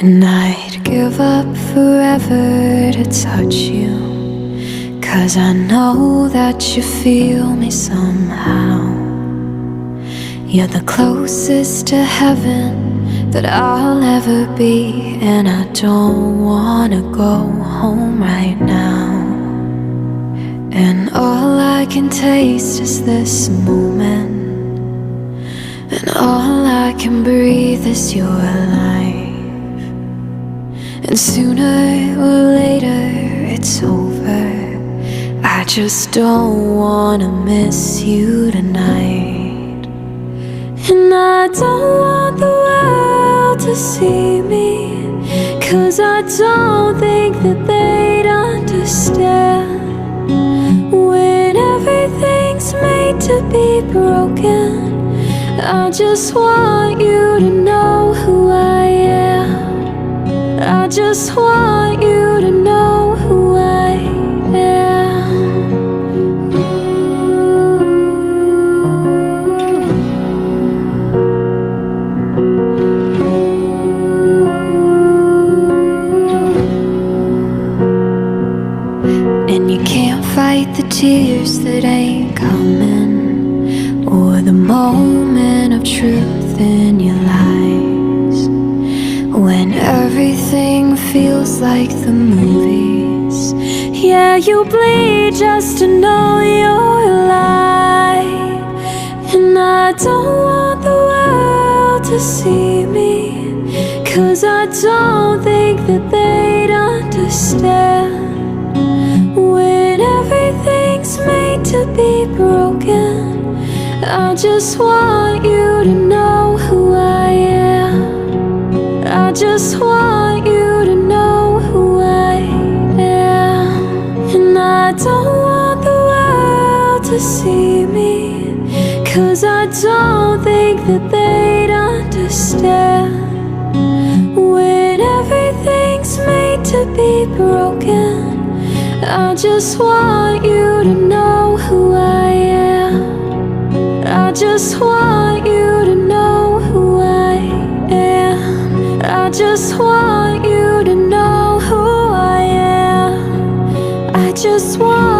And I'd give up forever to touch you, 'cause I know that you feel me somehow. You're the closest to heaven that I'll ever be, and I don't wanna go home right now. And all I can taste is this moment, and all I can breathe is your life. And sooner or later it's over. I just don't wanna miss you tonight. And I don't want the world to see me, 'cause I don't think that they'd understand. When everything's made to be broken, I just want you to know who I am. I just want you to know who I am. And you can't fight the tears that ain't coming, or the moment of truth in your lies. When everything feels like the movies, yeah, you bleed just to know you're alive. And I don't want the world to see me, 'cause I don't think that they'd understand. When everything's made to be broken, I just want you to know who I am. I just want you to know who I am. And I don't want the world to see me, 'cause I don't think that they'd understand. When everything's made to be broken, I just want you to know who I am. I just want you to know who I am. I just want you to know who I am. I just want